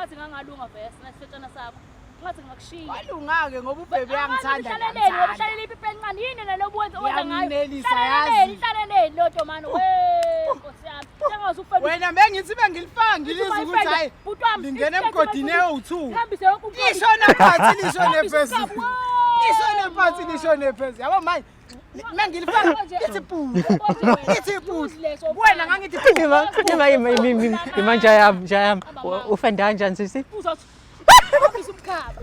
ngathi ngangalunga vese nasitshana sakho ngathi ngakushiya walungake ngoba ubhebe uyangithanda uhlalela ipipa encane yini nalobu wenza ngayo ihlaleleni lodo mani Nkosi yami sengazi ufela wena bengithi bengilifanga ngilizwe ukuthi hayi lingene emgodini ewu2 hambise yonke umuntu ishona phansi lishone phezulu ishone phansi lishone phezulu yabo manje mangilifanga ithi puzi wena ngangithi imanje yami ufenda kanjani sisi uzothi hambise umkhaba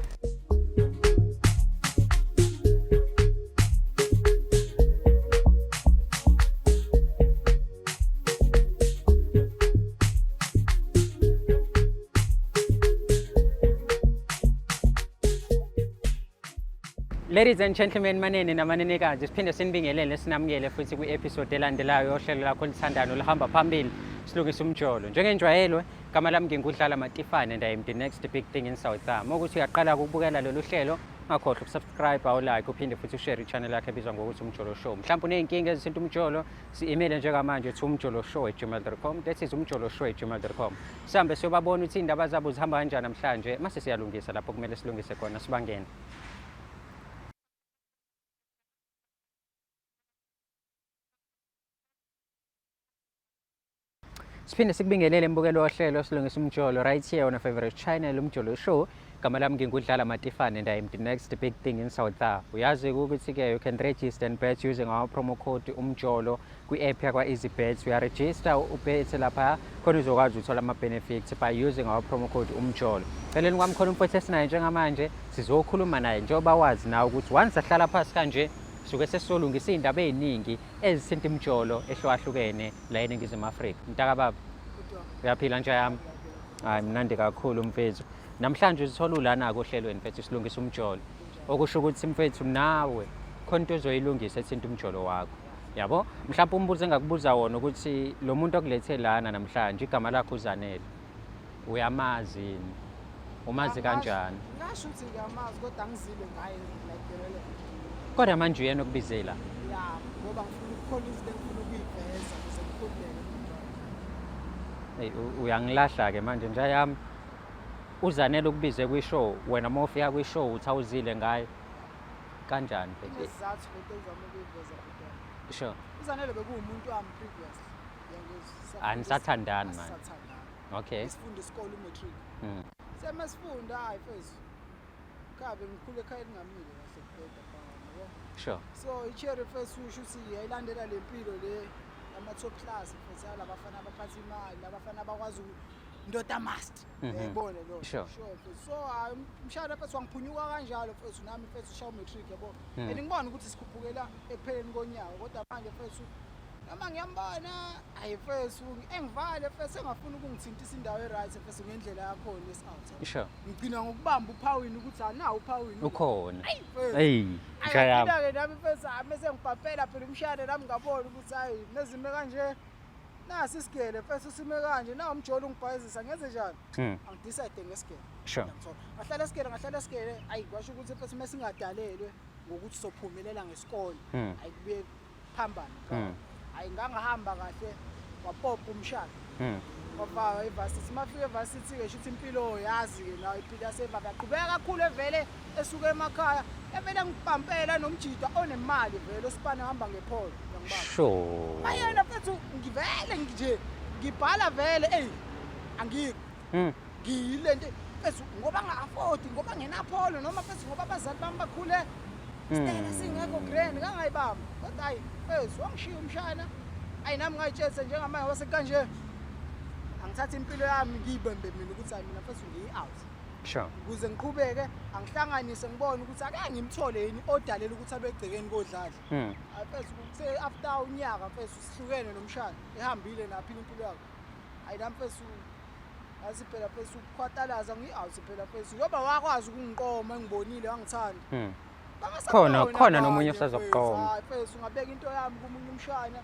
Ladies and gentlemen, manene namanenekazi siphinde sinibingelele sinamukele futhi kwi-episode elandelayo yohlelo lakho lithandano lihamba phambili silungisa umjolo. Njengenjwayelo, igama lami ngingudlala Matifane and I am the next big thing in South Africa. Ukuthi uyaqala ukubukela lolu hlelo, ungakhohlwa ukusubscribe like uphinde futhi ushare i-channel yakhe ebizwa ngokuthi Umjolo Show. Mhlawumbe uneyinkinga ezithinta umjolo, si-email njengamanje to umjoloshow@gmail.com. That is umjoloshow@gmail.com. Sihambe siyobabona ukuthi indaba zabo zihamba kanjani namhlanje, mase siyalungisa lapho kumele silungise khona sibangene. Siphinde sikubingelele mbukelo wohlelo silungisa umjolo right here on a favorite channel Umjolo Show. Igama lami ngingudlala Matifane and I am the next big thing in South Africa. Uyazi ukuthi ke you can register and bet using our promo code Umjolo kwi-app yakwa EasyBet. Uyaregister ubet lapha khona uzokwazi uthola ama benefits by using our promo code Umjolo. Feleni kwami khona umfowethu esinaye njengamanje sizokhuluma naye njengoba wazi nawe ukuthi once ahlala phansi kanje suke sesolungisa indaba eziningi ezithinta imjolo ehlukahlukene la eNingizimu Afrika. Mntaka baba. Uyaphila nje yami? Hayi mnandi kakhulu mfethu. Namhlanje uzithola ulana kohlelweni mfethu silungisa umjolo. Okusho ukuthi mfethu nawe khona into ozoyilungisa ethinta umjolo wakho. Yabo? Mhlawumbe umbuzo engakubuza wona ukuthi lo muntu okulethe lana namhlanje igama lakho uZanele. Uyamazi? Umazi kanjani? ngasho ukuthi ngiyamazi kodwa angizile ngaye like Kodwa manje uyena okubizela. ya ngoba ngifuna ukukhona izinto engifuna ukuyiveza ukuze ngikhululeke Hey uyangilahla ke manje nje yami. UZanele ukubize kwi-show wena mawufika kwi-show uthawuzile ngaye kanjani mfethu? isizathu lento engizama ukuyiveza kodwa Sure. uZanele bekuwumuntu wami previously Anisathandani manje. Sisathandana. Okay. Sifunda isikole umatric semasifunda hayi mfethu kabe ngikhule ekhaya elingamile kahle kuphela yabo. Sure. So iCherry first usho ukuthi yayilandela lempilo le ama top class mfethu labafana abaphatha imali labafana abakwazi indoda must yayibona lo Sure. So umshado mfethu wangiphunyuka kanjalo mfethu nami mfethu ushawa matric yabo ngibona ukuthi sikhuphukela ekupheleni konyaka kodwa manje mfethu noma ngiyambona hayi mfethu engivale mfethu engafuni ukungithintisa indawo eright mfethu ngendlela yakho lesout. Sure. Ngigcina ngokubamba uphawini ukuthi anawo uphawini Ukhona. mfethu. Hey, njayami. Ayike nami mfethu mase ngibhabhela phela umshado nami ngabona ukuthi hayi nezime kanje nasi isigele mfethu sime kanje na umjolo ungibhayizisa ngenze njani angidecide ngesigele. Sure. Ngahlala isigele ayi kwasho ukuthi mfethu mase singadalelwe ngokuthi sophumelela ngesikole ayikubuye phambana. Hayi ngangahamba kahle wapopa umshado. Ngoba evarsity mafike evarsity ke shithi impilo yazi ke nayo iphila seva yaqhubeka kakhulu evele esuka emakhaya evele ngipampela nomjida onemali vele osipana hamba ngepholo ngibaba. Sure. Ayena mfethu ngivele nje ngibhala vele angikho. Ngiyilento mfethu ngoba nga-afford ngoba ngenapholo noma mfethu ngoba abazali bami bakhule Stela singekho grand kangayibamba kodwa hayi mfethu wangishiya umshana ayi nami ngayitshela njengamanje wasekanje angithatha impilo yami ngiyibembe mina ukuthi hayi mina mfethu ngiyi-out. Sure. Ukuze ngiqhubeke angihlanganise ngibone ukuthi ake ngimthole yini odalela ukuthi abegcekeni kodlala. Mfethu kuthe after unyaka mfethu sihlukene nomshana ehambile naphila impilo yakhe. Hayi nami mfethu asi phela mfethu ukukhwathalaza ngiyi-out phela mfethu ngoba wakwazi ukungiqoma engibonile wangithanda. Khona nomunye usazokuqoma. Hayi mfethu ungabeka into yami kumunye umshana.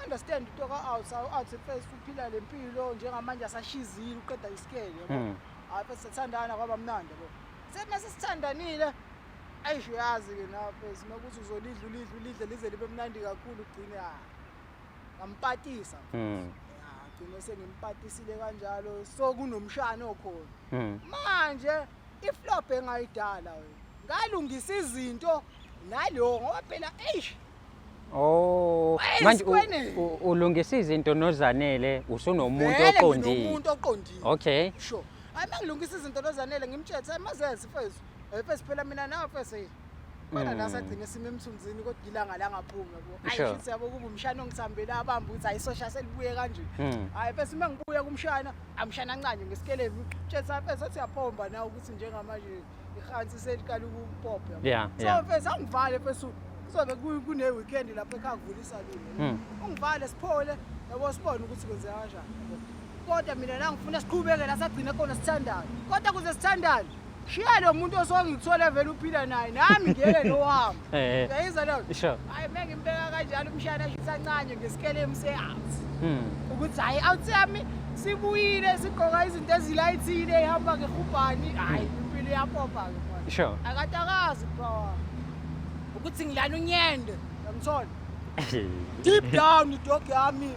Understand into ka-out mfethu uphila lempilo njengamanje asashizile uqeda isikele yabo. Hayi mfethu sithandana kwaba mnandi yabo. Semase sithandanile ayisho yazi ke nawe mfethu nokuthi uzolidla lize libe mnandi kakhulu ugcine ngampatisa. ngigcine sengimpatisile kanjalo so kunomshana okhona manje iflop engayidala wena ngalungisa izinto nalo ngoba phela Oh manje ulungisa izinto noZanele usunomuntu oqondile umuntu oqondile okay sure hayi mangilungisa izinto noZanele ngimthethe mazenzi mfethu mfethu phela mina nawe mfethu Kodwa la sagcina sime emthunzini kodwa ilanga la ngaphuma yabo. Hayi futhi yabo kuba umshana ongisambela abamba ukuthi ayisosha selibuye kanje. Hayi bese mangibuya kumshana amshana kancane ngesikelevu. Tshela bese uthi uyaphomba nawe ukuthi njengamanje ihansi seliqala ukupopha. Yeah. So bese angivale bese kuzobe kune weekend lapho ekhaya kuvulisa lini. Ungivale siphole yabo sibone ukuthi kwenzeka kanjani. Kodwa mina la ngifuna siqhubeke la sagcina khona sithandana. Kodwa kuze sithandane Shiya lo muntu osongithola vele uphila naye nami ngeke nowami. Uyayizwa lo? Sure. Hayi mengimbeka kanjalo umshana shisancane ngesikele se-out. Ukuthi hayi out yami sibuyile sigqoka izinto ezilayithile ehamba ngehubhani hayi impilo iyapopha ke manje. Sure. Akatakazi bro. Ukuthi ngilana unyende ngimthola. Deep down idog yami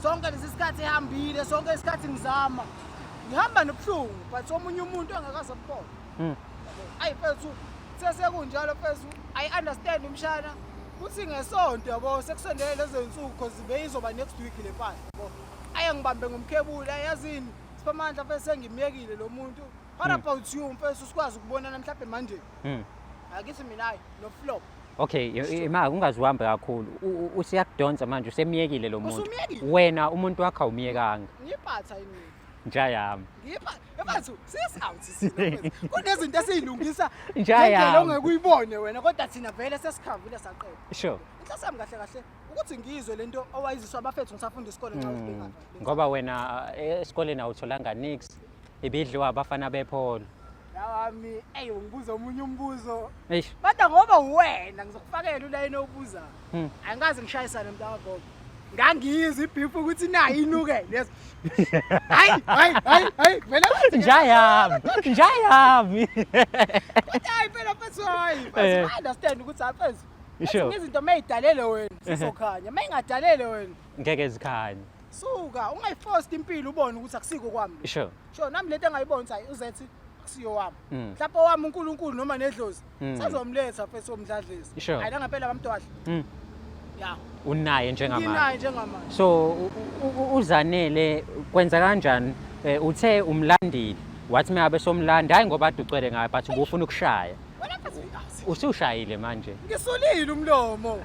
sonke lesikhathi ehambile sonke isikhathi ngizama. Ngihamba nobuhlungu but omunye umuntu angakaze akubona. Ayi mfethu sesekunjalo mfethu I understand umshana uthi ngesonto yabo sekusondele lezo insuku because beyizoba next week le mpahla yabo ayi ngibambe ngomkhebule ayazini siphamandla mfethu sengimiyekile lo muntu what about you mfethu sikwazi ukubonana mhlawumbe manje akithi mina hayi no flop Okay ima ungaziwambe kakhulu usiyakudonsa manje usemiyekile lo muntu wena umuntu wakhe awumiyekanga ngiphatha yini Nja yami. Yabanthu sesawuthi kunezinto esizilungisa nja yami. Ongeke uyibone wena kodwa thina vele sesikhavile saqeda. Sure. Inhloso yami kahle kahle ukuthi ngizwe lento owayiziswa abafethu ngisafunda isikole nxa usibengapha. Ngoba wena esikoleni awutholanga nix ibidliwa abafana bepholo. Yami ungibuza omunye umbuzo. Eish. Kodwa ngoba wena ngizokufakela ulayini obuza. Angikaze ngishayisane mntaka Bob. Ngangizwe ibhifu ukuthi nayi inuke lezo. Hayi vele nja yami. Kodwa hayi phela mfethu hayi. I understand ukuthi mfethu. Sure. Izinto mayidalele wena sizokhanya. Mayingadalele wena ngeke zikhanye. Suka ungayiforce impilo ubone ukuthi akusiko kwami. Sure. Sure nami lento engayibona ukuthi uzethi akusiyo wami. Mhlawumbe wami uNkulunkulu noma nedlozi. Sazomletha mfethu omdladlisi. Hayi la ngempela bamntwana. Ya. Unaye njengamanje. Unaye njengamanje. So uZanele kwenza kanjani uthe umlandile wathi mabe somlanda hayi ngoba aducwele ngayo but ubufuna ukushaya. Wena mfethu uyazi. Usushayile manje. Ngisolile umlomo.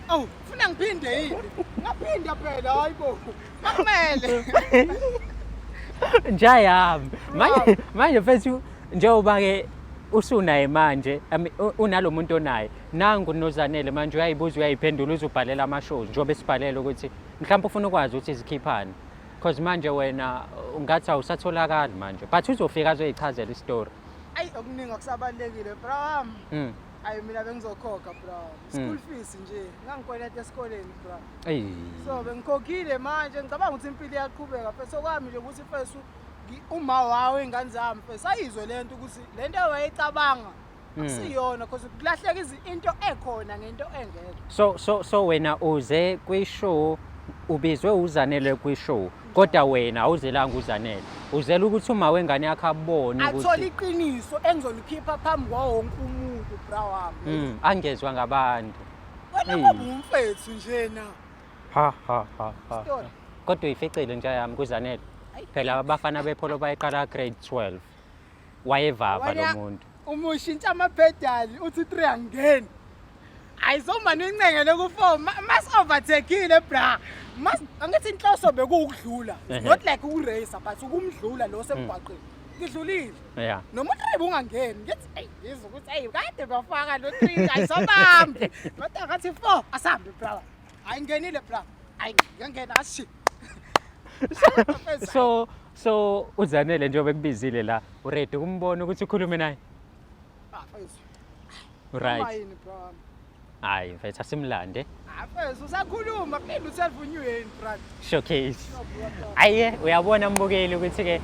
Awu ufuna ngiphinde yini? Ngaphinda phela hayibo. Makumele. Nja yami. Manje mfethu njengoba ke usunaye manje unalomuntu onaye nangu noZanele manje uyayibuza uyayiphendula uzubhalela ama-shows njengoba esibhalela ukuthi mhlawumbe ufuna ukwazi ukuthi izikhiphani because manje wena ungathi awusatholakali manje but uzofika azoyichazela istory ayi okuningi akusabalekile bro ayi mina bengizokhokha bro school fees nje ngangikweleta esikoleni bro so bengikhokhile manje ngicabanga ukuthi impilo iyaqhubeka bese kwami nje ukuthi mfethu uma wawe ingane zami mfethu ayizwe lento ukuthi lento wayicabanga akusiyona because kulahleka into ekhona ngento engekho so wena uze kwishow ubizwe uZanele kwishow kodwa wena awuzelanga uZanele uzela ukuthi uma wengane yakhe abone ukuthi athola iqiniso engizolikhipha phambi kwawo wonke umuntu bra wami angezwe ngabantu wena ngoba umfethu nje na ha kodwa uyificile nje yami kuZanele phela abafana bepholo bayiqala grade 12 wayevava lo muntu umushintsha amapedali uthi 3 angeni ayizomani incengele ku4 mas overtakile bra mas angithi inhloso bekukudlula not like ukuracer but ukumdlula lo semgwaqeni ngidlulile yeah noma u3 ungangeni ngithi hey ngizwe ukuthi hey kade bafaka lo 3 ayisobambe kodwa ngathi 4 asambe bra ayingenile bra ayi ngangena ashi so uZanele njengoba ekubizile la uready ukumbona ukuthi ukhulume naye right Hayi mfethu asimlande. Afethu usakhuluma kulinda u12 unyweni brother. Showcase. Aye uyabona mbukeli ukuthi ke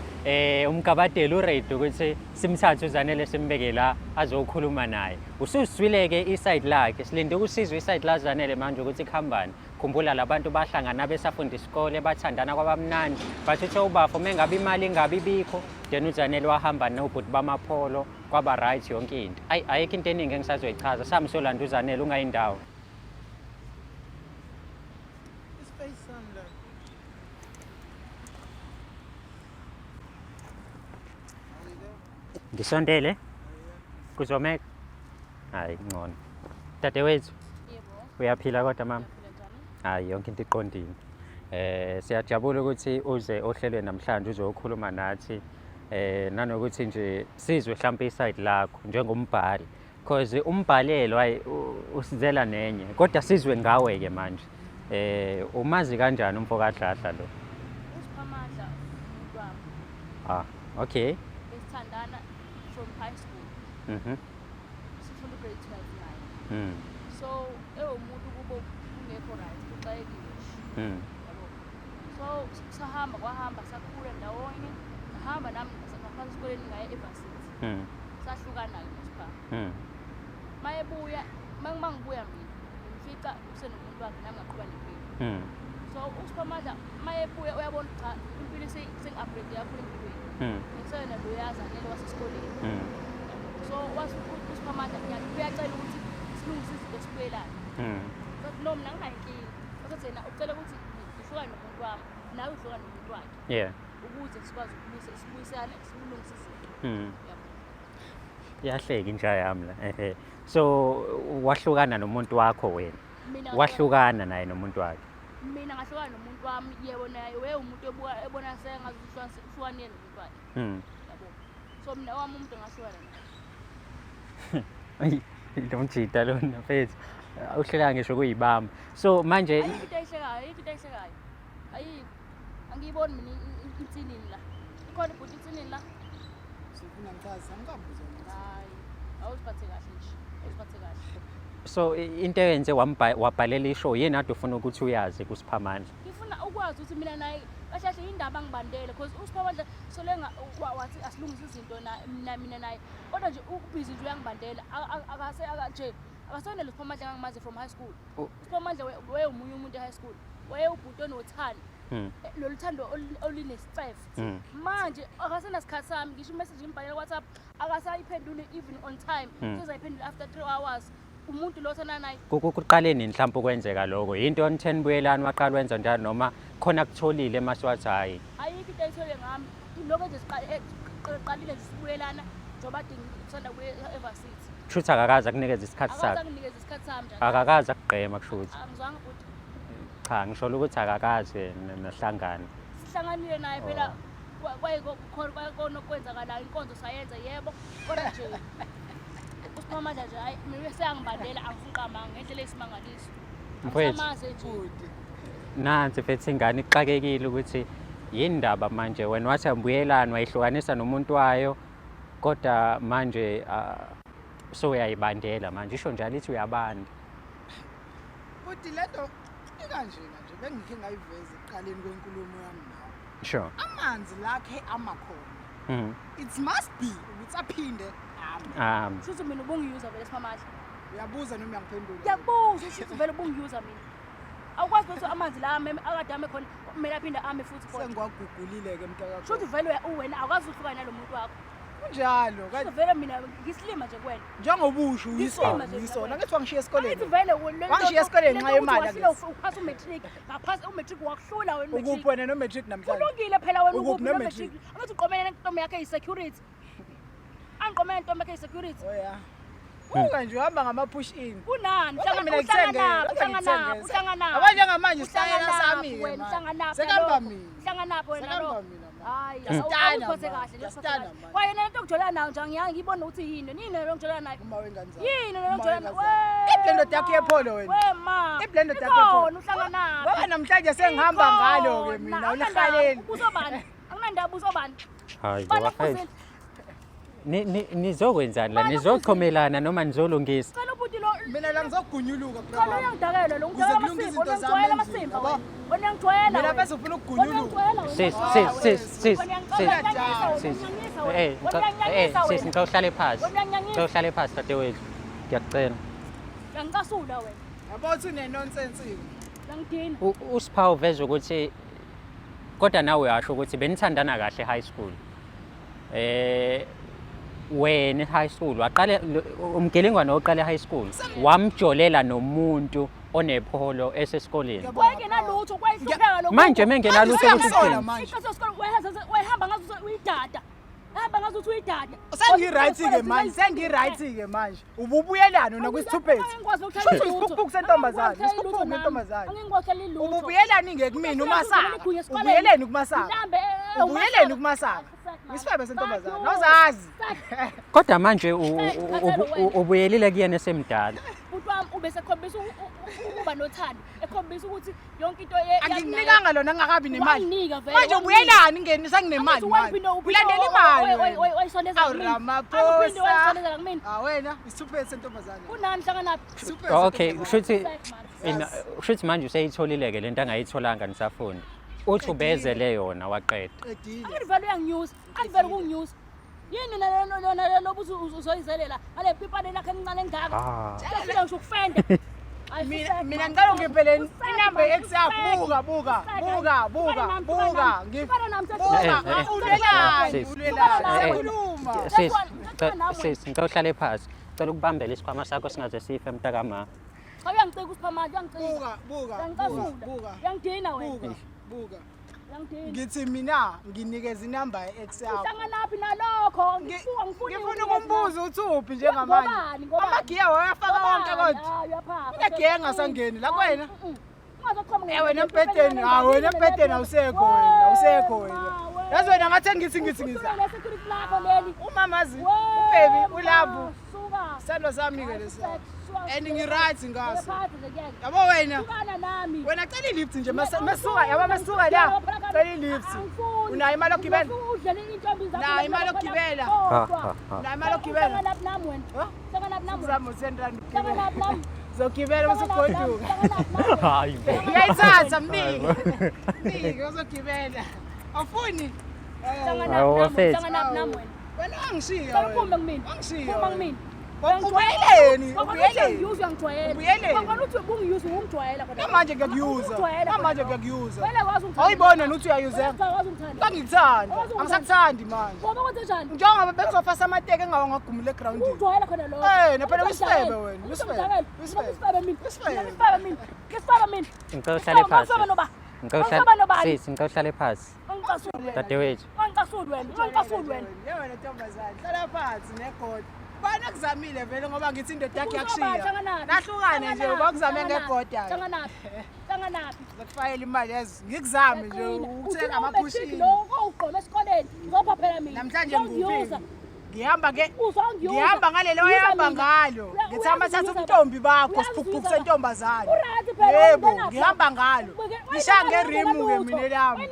umgabadela uready ukuthi simthathe uZanele simbeke la azokhuluma naye. Ususwileke iside lakhe silinde ukusizwa iside la Zanele manje ukuthi ikhambani. Khumbula labantu bahlangana besafunda isikole bathandana kwabamnandi bathi uBafo mengabe imali ingabe ibikho then uZanele wahamba nobhuti bamapholo kwaba right yonke into. Ayikho into eningi engisazoyichaza sami solanda uZanele ungayindawo. Ngisondele kuzomeka hayi ngcono dadewethu Yebo. uyaphila kodwa mama Uyaphila njani? hayi yonke into iqondile siyajabula ukuthi uze ohlelweni namhlanje uzokhuluma nathi nanokuthi nje sizwe mhlawumbe iside lakho njengombhali because umbhalelo hayi usizela nenye kodwa sizwe ngawe ke manje umazi kanjani umfo kaDladla lo uSiphamandla umuntu wami okay besithandana from high school sifunda grade 12 naye so umuntu kubo ungekho right uxakekile yabo so sahamba kwahamba sakhula ndawonye sahamba nami ngaphansi esikoleni ngaye evarsity sahlukana ke uSipha mayebuya mangibuya mina ngimfica usenomuntu wakhe nami ngaqhubeka nempilo so uSiphamandla mayebuya uyabona cha impilo sengi-upgrade kakhulu empilweni ngisena lo yaZanele wasesikoleni so uSiphamandla uyacela ukuthi silungise izinto esibuyelana but no mina nginayinkinga basethi yena ucela ukuthi ngihlukane nomuntu wami nawe uhlukane nomuntu wakhe ukuze sikwazi sibuyisane silungise izinto yabo yahleka inja yami la so wahlukana nomuntu wakho wena mina wahlukana naye nomuntu wakhe mina ngahlukana nomuntu wami yebo naye umuntu ebona sengazi uhlukane nomuntu wakhe yabo so mina wami umuntu ngahlukana naye don't cheat alone mfethu uhleka ngisho kuyibamba so manje ayikho ehlekayo ayikho angiyiboni mina insinini la ikhona ibhuti insinini la Sifuna ngichaza angikambuza hayi awuziphathe kahle nje awuziphathe kahle so into eyenze wabhalela ishow yena ade ufuna ukuthi uyazi kuSiphamandla ngifuna ukwazi ukuthi mina naye kahle indaba ngibandele because uSiphamandla solenga wathi asilungise izinto mina naye kodwa nje ubhizi nje uyangibandela nje akasonele uSiphamandla ngangimazi from high school uSiphamandla umunye umuntu e-high school ubhuti onothando lolu thando olinesifefe manje akasenasikhathi sami ngisho imessage ngimbhalela WhatsApp akasayiphenduli even on time sezayiphendula after 3 hours umuntu lo thana naye kuqaleni mhlawumbe ukwenzeka lokho into on 10 buyelana waqala wenza njalo noma khona kutholile masiwathi hayi ayikho into ayithole ngami lokho nje siqalile nje sibuyelana njoba dingi kusanda evarsity shuthi akakaza kunikeza isikhathi sakhe akazakunikeza isikhathi sami njalo akakaza kugqema kushuthi angizwanga futhi cha ngisho ukuthi akakaze nahlangana sihlanganile naye phela kwayikona okwenzakala inkonzo sayenza yebo kodwa nje uSiphamandla nje hayi mina seyangibandela angifuqamanga ngendlela esimangaliso mfowethu futhi nansi mfethu ingane ixakekile ukuthi yini ndaba manje wena wathi ambuyelana wayihlukanisa nomuntu wayo kodwa manje so uyayibandela manje isho njalo ithi uyabanda futhi lento ikanjena nje bengikhe ngayiveza eqaleni kwenkulumo yami nawe sure amanzi lakhe amakhona it must be ukuthi aphinde futhi mina ubungiyuza vele Siphamandla uyabuza noma uyangiphendula ngiyabuza ukuthi vele ubungiyuza mina awukwazi ukuthi amanzi la akade ame khona kumele aphinde ame futhi khona sengwagugulile ke mntaka futhi vele wena awukwazi ukuhlukana nalomuntu wakho kunjalo futhi vele mina ngisilima nje kuwena njengobusho Ngisilima nje uyisona ngithi wangishiya esikoleni futhi vele wangishiya esikoleni nxa imali ake uphasa umatric ngaphasa umatric wakuhlula wena umatric ukuphi wena no matric namhlanje kulungile phela wena Ukuphi ukuphi no no matric? matric angathi uqomela nentombi yakhe yi-security angiqomela nentombi yakhe yi-security oya uka nje uhamba ngama push in kunani uhlanganapho abanye ngamanje sitayela sami ke wena uhlanganapho sekamba mina uhlanganapho wena lo sekamba mina hayi Yasitana, awuphathe man. kahle Yasitana, kahle man. kwaye nento ngijolana nayo nje ngiyibona ukuthi yini nini lo ngijolana nayo uma wengenzani yini lo ngijolana iblender yakho yepholo wena wema iblender yakho yepholo khona uhlanganapho ngoba namhlanje sengihamba ngalo ke mina ulihaleni ubusobani akunandaba ubusobani hayi nizokwenzani la nizoqhomelana noma nizolungisa cela ukuthi mina la ngizogunyuluka Khona uyangidakela lo ngidakela amasimba, uyangijwayela amasimba wena. Wena uyangijwayela. mina bese ufuna ukugunyuluka Sis. Sis, ngicela uhlale phansi. Ngicela uhlale phansi dadewethu. Ngiyacela. Uyangicasula wena. yabo uthi une-nonsense Uyangidina. Usiphawu veza ukuthi kodwa nawe uyasho ukuthi benithandana kahle high school. Wena high school waqala umgelengwane oqala high school wamjolela nomuntu onepholo esesikoleni. Kwayengenalutho, kwayihlupheka lokho. Manje mengenalutho ukuthi Ngiyakusola uthini? manje. Iqhaza yesikole wayehamba ngazo uyidada. Ehamba ngazo uthi uyidada. Sengiright-ke manje sengiright-ke manje ububuyelana nakwisithuphethi Shuthi isiphukuphuku sentombazane isiphukuphuku sentombazane Angingikhokhela ilutho. ububuyelani ngekimina umasaka ubuyeleni kumasaka ubuyeleni kumasaka isifebe sentombazane awuzazi Kodwa manje ubuyelile kuyena esemdala. Umuntu wami ubese ekhombisa ukuba nothando, ekhombisa ukuthi yonke into angikunikanga lona ngakabi nemali Wanginika vele, manje wanginika. ubuyelani ngeni sanginemali manje ulandela imali wayisondeza kumina. wena isithuphethi sentombazane Kunani hlanganaphi? Isithuphethi Okay, sentombazane. shuthi manje useyitholile-ke lento angayitholanga nisafunda. Uthi ubezele yona waqeda. Qedile. Angivele uyanginyusa, angivele kunginyusa. Yini nalo lobu uzoyizelela ngale pipane lakhe encane engaka. Ngifike ngisho ukufenda. mina ngicela ngipheleni inamba ex yakho buka ulelani Sis, ngicela uhlale phansi. Cela ukubambela isikhwama sakho singaze sife mntakama. Uyangicika usiphamanje, uyangicika. buka Uyangidina wena. buka Uyangidina. ngithi mina nginikeza inamba ex yakho Hlanganaphi nalokho? ngifuna ukumbuza uthuphi njengamanje amagiya wayafaka wonke kodwa unegiya engasangeni la kwena wena empedeni wena empedeni awusekho wena yazi wena ngathi ngithi umamazi ubaby ulapho sando sami-ke lesa and ngi-right ngaso yabo wena cela ilift nje masuka la cela ilift unayo imali yokugibela nayo imali yokugibela nayo imali yokugibela zami u-10 zogibela usugoduka Hayi bo. ngiyayithatha mnike uzogibela awufuni wena wangishiya wangishiya ubuyeleni manje ngiyakuyuza awuyibona nuthi uyayuzeka bangikuthanda angisakuthandi manje njengoba bengizofasa amateke engawa ngagumula egrawundini naphela wisifebe wena Ngicela uhlale phansi. Ngicela uhlale phansi. Dadewethu. wena ntombazane hlala phansi negoda bani akuzamile vele ngoba ngithi indoda yakhe yakushiya lahlukane nje bakuzame ngegoda zakufayela imali yazi ngikuzame nje ukuthenga amaphushini namhlanje ngikuphi ngihamba ngalelo oyahamba ngalo ngithi amathatha ubuntombi bakho siphukuphuku sentombazane yebo ngihamba ngalo ngisha ngerimu-ke mina lami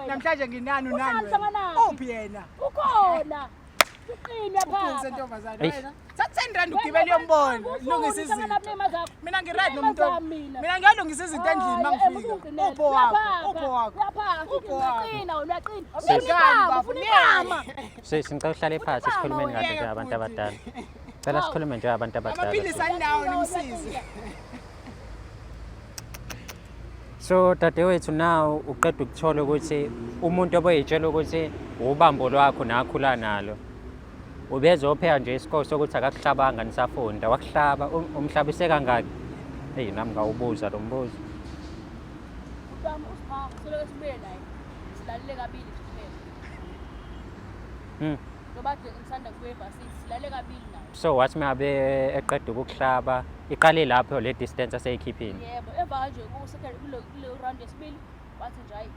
namhlanje nginani unani wena uphi yena ukhona uqine Uphukuphuku sentombazane wena thatha 10 rand ugibele yombona lungisa izinto mina ngi-right nomuntu mina ngiyalungisa izinto endlini mangifika upho wakho Sis, ngicela uhlale phansi sikhulumeni kahle njengabantu abadala. Cela sikhulume njengabantu abadala. amaphilisi aninawo nimsize So dadewethu now uqeda ukuthola ukuthi umuntu oboyitshela ukuthi ubambo lwakho nakhula nalo. Ubezopheka nje isikole sokuthi akakuhlabanga nisafunda wakuhlaba umhlabise kangaki? Hey nami ngawubuza lo mbuzo. So wathi mabe eqeda ukukuhlaba iqale lapho le distance aseyikhiphini. Yebo, emva nje kule round yesibili wathi nje hayi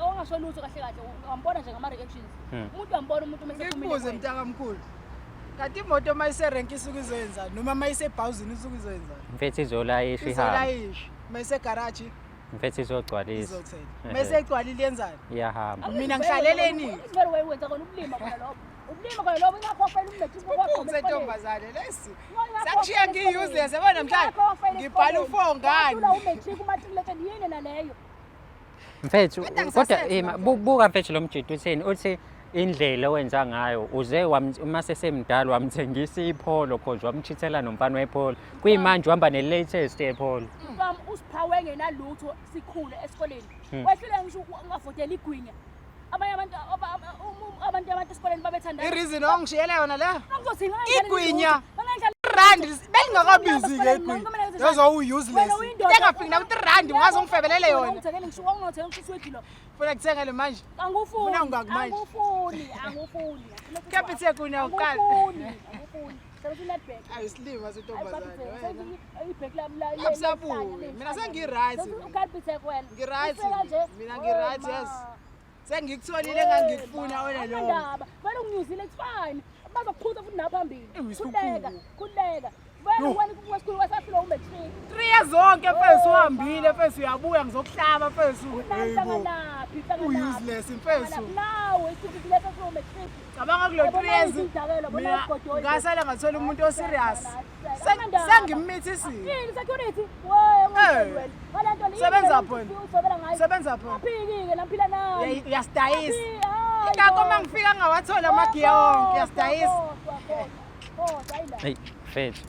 wangasho lutho kahle kahle wambona nje ngama reactions. Umuntu uyambona umuntu mesephumile. ngikubuze mntakamkhulu kanti imoto mayiserenki isuke izoyenza noma mayisebhawuzini isuke izoyenza Mfethu izolayisha ihamba. izolayisha mayisegaraji Mfethu izogcwalisa. izothela mayisegcwalile yenzani Iyahamba. mina ngihlaleleni Isivere wenza khona ukulima khona lokho. Lima kwa lobo ingakhokhela uMatric wakho. Sentombazane lesi. Sakushiya ngi-useless yabona namhlanje ngibhala u4 ngani. Ula uMatric umatriculate yini naleyo. Mfethu kodwa buka mfethu lo mjidi uthini uthi indlela owenza ngayo uze uma sesemdala wamthengisa iPolo cause wamchithela nomfana wePolo kuyimanje uhamba ne-latest yePolo. Mfam usiphawe ngenalutho sikhule esikoleni. Wehlule ngisho ungavotela igwinya. Abanye abantu esikoleni babethanda. I-reason ongishiyela yona la. Angizothi igwinya. Rand bengakabizi ke igwinya. Yozo u-useless. Engafiki na u3 ungaze ungifebelele yona. Ngithekele ngisho ungothenga uswedilo. Funa kuthengele manje. Angufuni. Capitec unawukala. Angufuni. Sawuthi netback. Ayisilima sentombazane wena. Ibhek lami Akusabuye. Mina sengi-right. Capitec wena. Ngi-right. Mina ngi-right yes. Sengikutholile engangikufuna wena lo. Ndaba. Vele unginyuzile it's fine. Bazokuqhutha futhi naphambili. Khuleka. Wena kuwesikole wasafika uMatric. 3 years zonke mfethu uhambile mfethu uyabuya ngizokuhlaba mfethu. U-useless mfethu. Nawe isifikile uMatric. Cabanga kulo 3 years. Mina ngasala ngathola umuntu oserious. Sengimithisi. Yini security? Wewe Sebenza phela. Sebenza phela. Aphiki-ke naphila nami. Uyasidayisa. Ingakho mangifika ngawathola amagiya wonke uyasidayisa. Hey mfethu.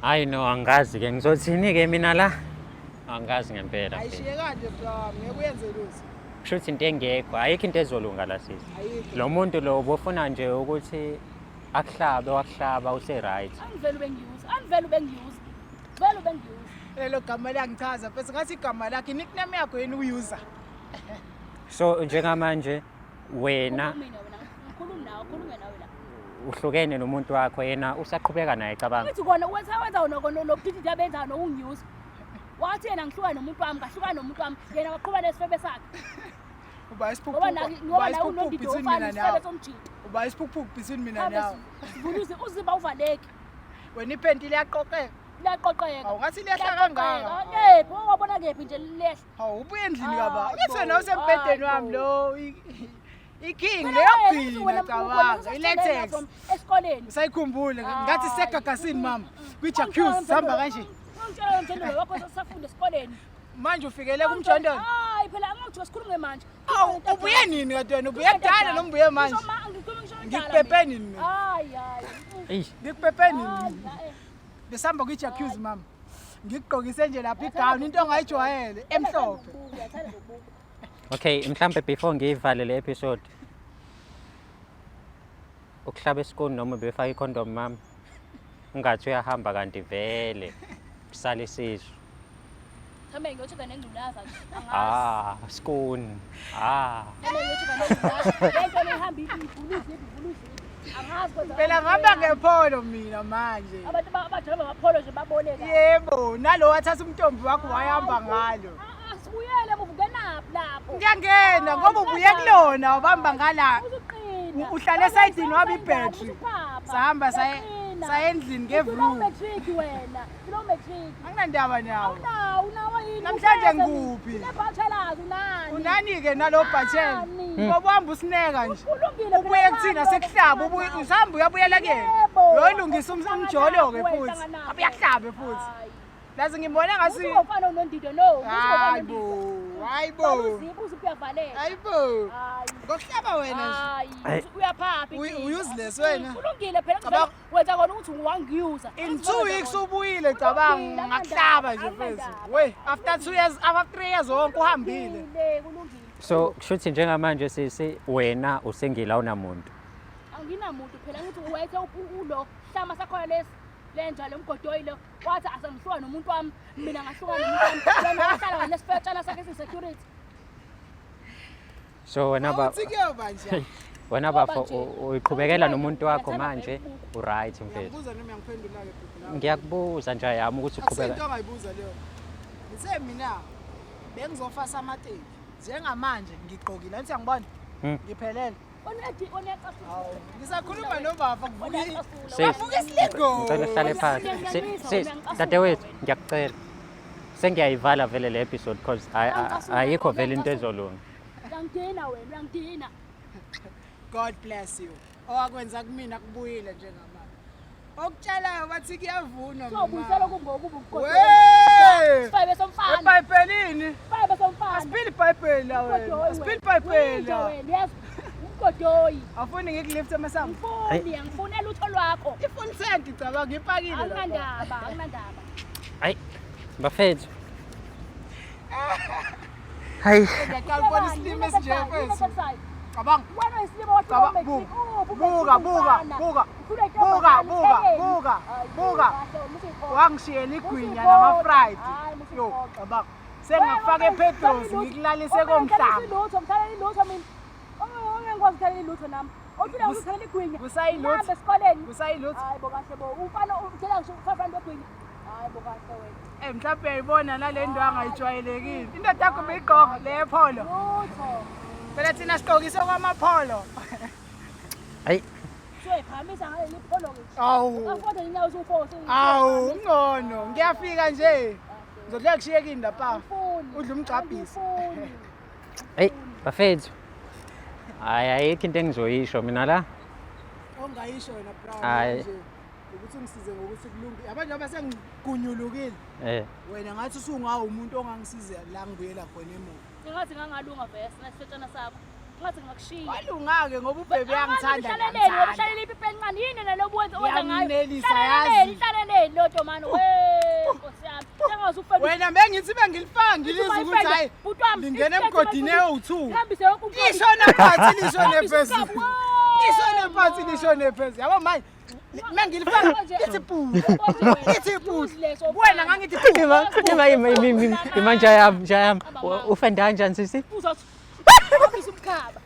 Hayi no angazi ke ngizothini ke mina la. Angazi ngempela. Ayishiye kanje bro, ngeke uyenze lutho. Kusho ukuthi into engekho ayikho into ezolunga la sisi. Lo muntu lo ubufuna nje ukuthi wakuhlaba use-right. Angivele ubengiyuza. Lo gama liyangichaza mfethu ngathi igama lakhe nickname yakho yena uyuza. So njengamanje wena Ngikhuluma nawe la. uhlukene nomuntu wakho yena usaqhubeka naye cabanga. Uthi kona wenza nokudidi abenza nokunginyuza. Wathi yena ngihluka nomuntu wami, ngahlukana nomuntu wami, yena waqhubeka nesifebe sakhe. Uba isiphuphu. Ngoba nawe unodidi ofana isifebe somjidi. Uba isiphuphu between mina nawe. Sivuluze uzimba uvaleki. Wena iphenti liyaqoqeka. Liyaqoqeka. Awungathi liyahla kangaka. Kephi ungabona kephi nje liyehla. Hawu ubuye endlini kaba. Ngithi wena usembhedeni wami lo iking leyogcina cabanga i-latex. Esikoleni. Usayikhumbule ngathi segagasini mama. Kwi-jacuzzi sihamba kanje. Ngitshela umthendo wakho sasafunda esikoleni. Manje ufikele kumjondolo. Hayi phela angijwa sikhulume manje. Awu ubuye nini kade wena ubuye kudala noma ubuye manje? Ngikupepe nini? Hayi. Ngikupepe nini? Besihamba kwi-jacuzzi mama. Ngikuqokise nje lapha igown into ongayijwayele emhlophe. Okay, mhlambe before ngivale le episode. Ukuhlaba esikoni noma befaka icondom mama. Ungathi uyahamba kanti vele kusala isisu. Thambe ngiyocheka nengculaza angazi. Skoni. Thambe ngiyocheka nengculaza. Lento lehamba ibhuluzi. Angazi kodwa. Phela ngihamba ngepholo mina manje. Abantu abajama ngapholo nje baboneka. Yebo, nalo wathatha umntombi wakho wayahamba ngalo. Sibuyele muvukenaphi lapho. Ngiyangena ngoba ubuye kulona ubamba ngala. Uzuqina. Uhlale esayidini waba ibhetri. Sahamba saya endlini ngevru. Matric wena. Matric. Anginandaba nawe. Unawo yini? Namhlanje ngikuphi? Nebachelors unani? Unani ke nalo bhatshela? Ngoba uhamba usineka nje. Kulungile Ubuye kuthina sekuhlaba usihamba uyabuyela kuyena. Uyolungisa umjolo ke futhi. Abuyakuhlabe futhi. Lazi ngibona ngasi ufana nondido no. Hayibo. Uzibuza uyavaleka. Hayibo. Ngokuhlaba wena nje. Hayi. Uyaphapha. Useless wena. Kulungile phela wenza kona ukuthi ungiyuza. In 2 weeks ubuyile cabanga ngakuhlaba nje mfethu. We after 2 years after 3 years wonke uhambile. Kulungile. So kushuthi njengamanje sisi wena usengila unamuntu. Anginamuntu phela ngithi wethe ulo hlama sakhona lesi lenja lomgodoyilo wathi asangihluka nomuntu wami mina ngahluka nomuntu wami wena uhlala nesifetshana sakhe security. So wena bafo uyiqhubekela nomuntu wakho manje u-right mfethu. Ngiyakubuza noma ngiphendula ke bhuti. Ngiyakubuza nje yami ukuthi uqhubeka. Into ongayibuza leyo. Ngithe mina bengizofasa amateki. Njengamanje ngigqokile angithi angibona. Ngiphelele. Ngisakhuluma nobaba kuvuka. Bavuka isiligo. Ngicela uhlale phansi. Dadewethu ngiyakucela. Sengiyayivala vele le episode because ayikho vele into ezolunga. Ngangena wena ngangena. God bless you. Owakwenza kumina kubuyile njengamanje. Okutshalayo bathi kuyavunwa So buyisela kungokuba ubugodo. Wey! Sifabe somfana. eBhayibhelini Sifabe somfana. asipili iBhayibheli la wena asipili iBhayibheli la Yazi umgodoyi. afuni ngikulift amasango Angifunela utho lwakho. ifuni senti cabanga ngipakile la Akunandaba. Hayi bafethu. Hayi ngiyaqala ukubona isilimo esinje mfethu cabanga Wena isilimo wathi buka wangishiyela igwinya nama-fried yo cabanga sengakufaka ePetros ngikulalise komhlaba Lutho mthalela ilutho mina. Ngikwazi ukuthalela ilutho nami. Ophila ngithalela igwinya. Kusayilutho. Ngihambe esikoleni. kusayilutho Hayi bo kahle bo. Umfana uthela ngisho 500 ogwinya. Hayi bo kahle wena. mhlawumbe uyayibona nale nto angayijwayelekile indoda yakho beyigqoka le pholo Lutho. phela thina sigqokise kwamapholo hayi Suyayiphamisa ngale lipholo ke. awu Afuthi inyawo usufose. awu ngcono ngiyafika nje ngizodla kushiyekini lapha Ufuni. udla umgcabhisi hayi bafethu. Hayi ayikho into engizoyisho mina la. ongayisho wena bra Hayi. nje ukuthi ngisize ngokuthi kulungi abantu abasengigunyulukile wena ngathi usungawo umuntu ongangisiza la ngibuyela khona emuva Ngathi ngangalunga vese nasitshana sakho. Ngathi ngakushiya. walunga-ke ngoba ubhebe uyangithanda Ihlaleleni ngoba ihlalele ipipa encane yini nalo owenza ngayo. Ngiyamnelisa, yazi. Ihlaleleni lo tomani we Nkosi yami. Sengazi ufela. wena bengithi bengilifaka ngilizwe ukuthi hayi Bhuti wami, lingene isitethe emgodini ewu-2 Hambise yonke umfana. lishone phansi lishone Hambise phezulu umkabu, lishone phansi lishone phezulu yabo manje mengilifaka ithi puzu ithi puzu wena ngangithi Imanje yami ufenda kanjani sisi? Uzothi hambise umkhaba.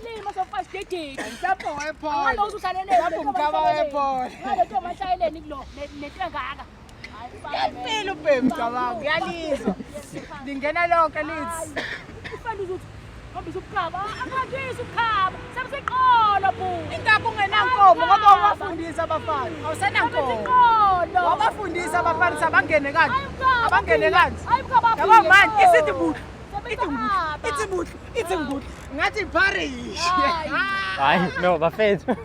Lima so5 dedeki. mhlawumbe wepholo Ngalo usuhlalele. mhlawumbe umkhaba wepholo Ngalo nto mashayeleni kulo netengaka. yampila ubhemi cabanga uyalizwa lingena lonke lithi Ufela uzuthi hambise umkhaba. Angakisi umkhaba. Sebeseqolo bu. ingabe ungenankomo ngoba wabafundisa abafana awusenankomo Sebeseqolo. wabafundisa abafana ukuthi abangene kanje abangene kanje Hayi umkhaba. yabo manje isithi buhle Sebeseqaba. ithi buhle ithi buhle ngathi parish Hayi no bafethu.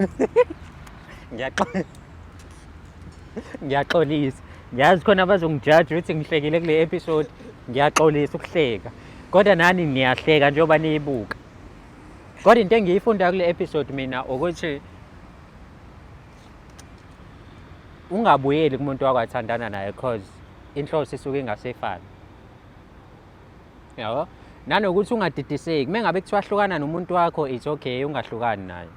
Ngiyaxolisa. Ngiyazi khona abazongijaja ukuthi ngihlekile kule episode. Ngiyaxolisa ukuhleka. Kodwa nani niyahleka njengoba niyibuka. Kodwa into engiyifunda kule episode mina ukuthi ungabuyeli kumuntu wakathandana naye because inhloso isuke ingasefani. Yabo? Nanokuthi ungadidiseki. Mengabe kuthiwa hlukana nomuntu wakho it's okay ungahlukani naye.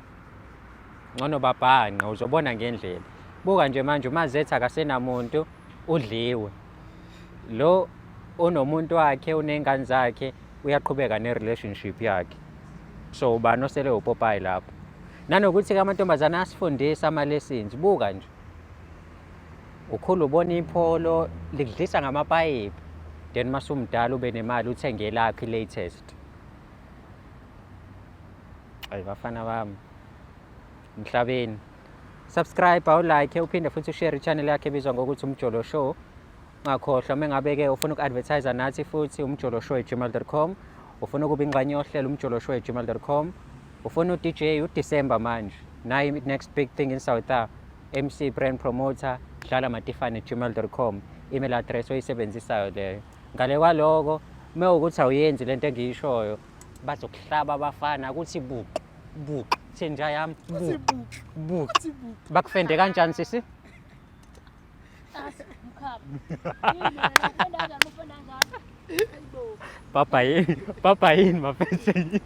Ngono babhanqa uzobona ngendlela. Buka nje manje umazethe akasenamuntu udliwe. Lo onomuntu wakhe unengane zakhe uyaqhubeka nerelationship yakhe. So ubani osele uPopeye lapho. Nanokuthi ke amantombazana asifundisa ama lessons buka nje. Ukhulu ubona ipholo likudlisa ngamapayipi. Then masumdala ube nemali uthenge lakhe latest. Ay bafana bami. Mhlabeni. Subscribe awu like uphinde futhi ushare i-channel yakhe ebizwa ngokuthi Umjolo Show. Ungakhohlwa mengabe ke ufuna uku-advertise nathi futhi umjoloshow@gmail.com. Ufuna ukuba ingxenye yohlelo umjoloshow@gmail.com. Ufuna uDJ uDecember manje. Nayi next big thing in South Africa. MC brand promoter dlala_matifane@gmail.com. Email address oyisebenzisayo leyo. Ngale kwaloko mewukuthi awuyenzi lento engiyishoyo bazokuhlaba abafana ukuthi buq thenja yami buq bakufende kanjani sisi? Umkhaba. Yini ufenda kanjani ufenda kanjani? Hayibo. Papa yini mafethu